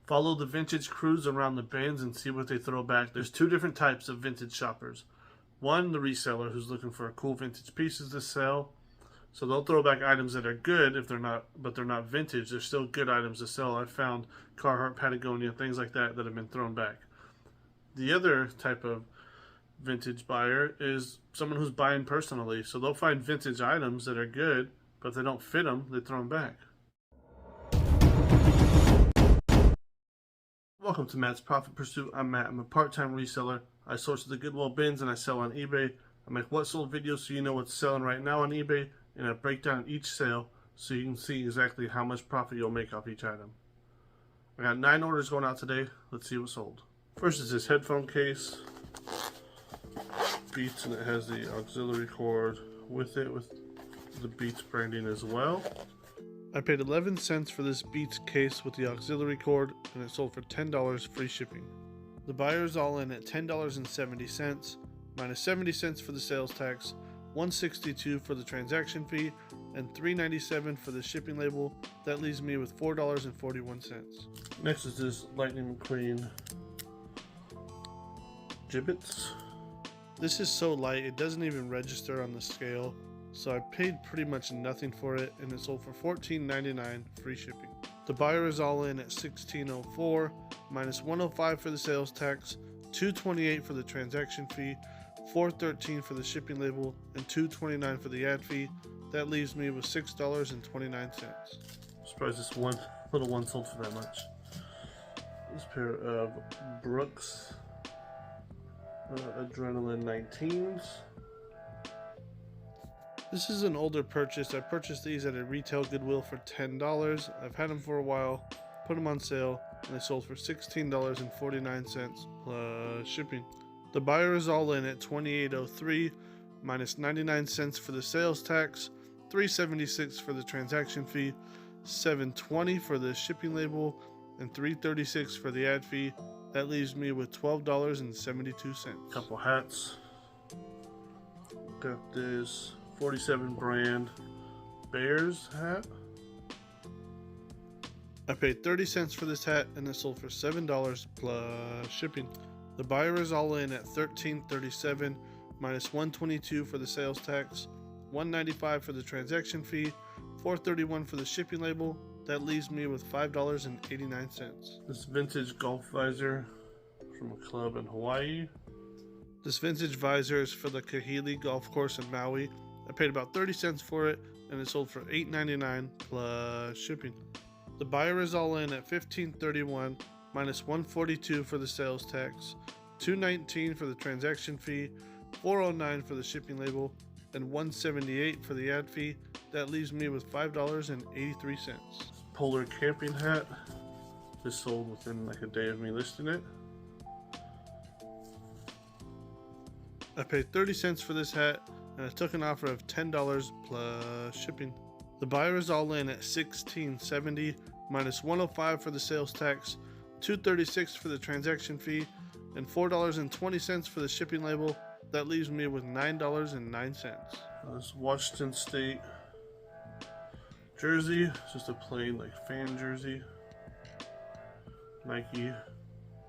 Follow the vintage crews around the bins and see what they throw back. There's two different types of vintage shoppers. One, the reseller, who's looking for cool vintage pieces to sell. So they'll throw back items that are good if they're not, but they're not vintage. They're still good items to sell. I've found Carhartt, Patagonia, things like that have been thrown back. The other type of vintage buyer is someone who's buying personally. So they'll find vintage items that are good, but if they don't fit them, they throw them back. Welcome to Matt's Profit Pursuit. I'm Matt. I'm a part-time reseller. I source the Goodwill bins and I sell on eBay. I make what sold videos so you know what's selling right now on eBay, and I break down each sale so you can see exactly how much profit you'll make off each item. I got 9 orders going out today. Let's see what's sold. First is this headphone case. Beats, and it has the auxiliary cord with it, with the Beats branding as well. I paid 11 cents for this Beats case with the auxiliary cord, and it sold for $10 free shipping. The buyer is all in at $10.70, minus 70 cents for the sales tax, $1.62 for the transaction fee, and $3.97 for the shipping label. That leaves me with $4.41. Next is this Lightning McQueen gibbets. This is so light it doesn't even register on the scale, so I paid pretty much nothing for it, and it sold for $14.99 free shipping. The buyer is all in at $16.04, minus $1.05 for the sales tax, $2.28 for the transaction fee, $4.13 for the shipping label, and $2.29 for the ad fee. That leaves me with $6.29. Surprised this one little one sold for that much. This pair of Brooks Adrenaline 19s. This is an older purchase. I purchased these at a retail Goodwill for $10. I've had them for a while, put them on sale, and they sold for $16.49 plus shipping. The buyer is all in at $28.03, minus 99 cents for the sales tax, $3.76 for the transaction fee, $7.20 for the shipping label, and $3.36 for the ad fee. That leaves me with $12.72. Couple hats. Got this 47 brand Bears hat. I paid 30 cents for this hat, and it sold for $7 plus shipping. The buyer is all in at $13.37, minus $1.22 for the sales tax, $1.95 for the transaction fee, $4.31 for the shipping label. That leaves me with $5.89. This vintage golf visor from a club in Hawaii. This vintage visor is for the Kahili golf course in Maui. I paid about 30 cents for it, and it sold for $8.99 plus shipping. The buyer is all in at $15.31, minus $1.42 for the sales tax, $2.19 for the transaction fee, $4.09 for the shipping label, and $1.78 for the ad fee. That leaves me with $5.83. Polar camping hat. This sold within like a day of me listing it. I paid 30 cents for this hat, and I took an offer of $10 plus shipping. The buyer is all in at $16.70, minus $1.05 for the sales tax, $2.36 for the transaction fee, and $4.20 for the shipping label. That leaves me with $9.09. This Washington State jersey. It's just a plain like fan jersey. Nike,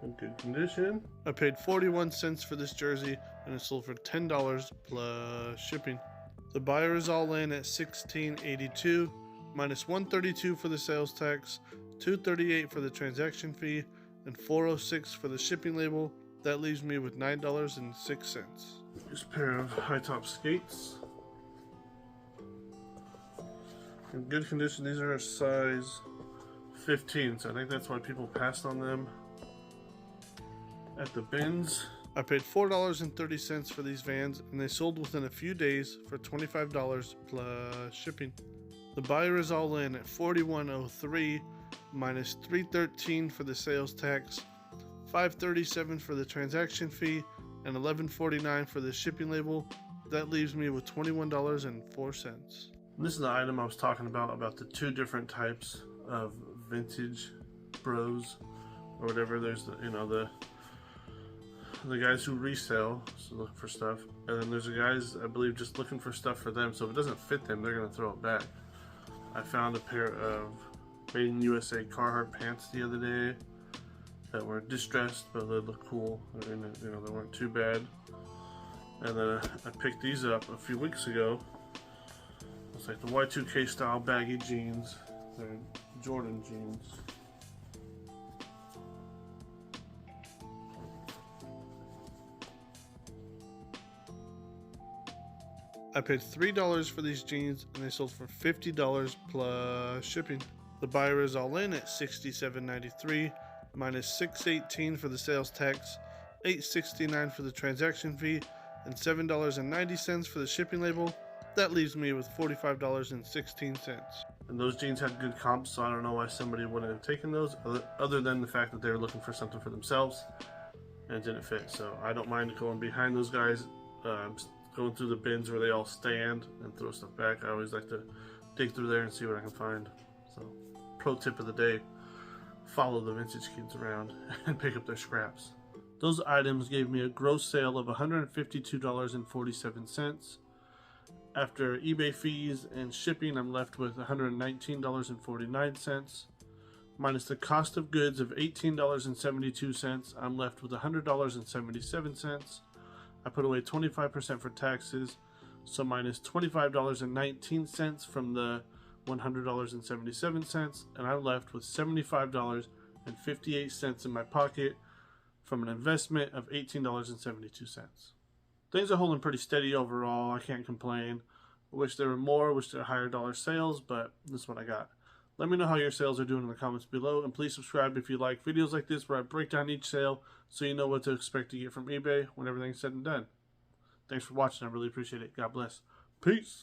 in good condition. I paid 41 cents for this jersey, and it sold for $10 plus shipping. The buyer is all in at $16.82, minus $1.32 for the sales tax, $2.38 for the transaction fee, and $4.06 for the shipping label. That leaves me with $9.06. This pair of high top skates. In good condition. These are a size 15, so I think that's why people passed on them at the bins. I paid $4.30 for these Vans, and they sold within a few days for $25 plus shipping. The buyer is all in at $41.03, minus $3.13 for the sales tax, $5.37 for the transaction fee, and $11.49 for the shipping label. That leaves me with $21.04. This is the item I was talking about the two different types of vintage bros or whatever. There's the guys who resell, so looking for stuff, and then there's the guys, I believe, just looking for stuff for them. So if it doesn't fit them, they're gonna throw it back. I found a pair of Made in USA Carhartt pants the other day. that were distressed, but they look cool, and you know, they weren't too bad. And then I picked these up a few weeks ago. It's like the Y2K style baggy jeans. They're Jordan jeans. I paid $3 for these jeans and they sold for $50 plus shipping. The buyer is all in at $67.93 minus $6.18 for the sales tax, $8.69 for the transaction fee, and $7.90 for the shipping label. That leaves me with $45.16. And those jeans had good comps, so I don't know why somebody wouldn't have taken those, other than the fact that they were looking for something for themselves and it didn't fit. So I don't mind going behind those guys, going through the bins where they all stand and throw stuff back. I always like to dig through there and see what I can find. So, pro tip of the day, follow the vintage kids around and pick up their scraps. Those items gave me a gross sale of $152.47. After eBay fees and shipping, I'm left with $119.49. Minus the cost of goods of $18.72, I'm left with $100.77. I put away 25% for taxes, so minus $25.19 from the $100.77, and I'm left with $75.58 in my pocket from an investment of $18.72. Things are holding pretty steady overall. I can't complain. I wish there were more, wish there were higher dollar sales, but this is what I got. Let me know how your sales are doing in the comments below, and please subscribe if you like videos like this where I break down each sale so you know what to expect to get from eBay when everything's said and done. Thanks for watching. I really appreciate it. God bless. Peace.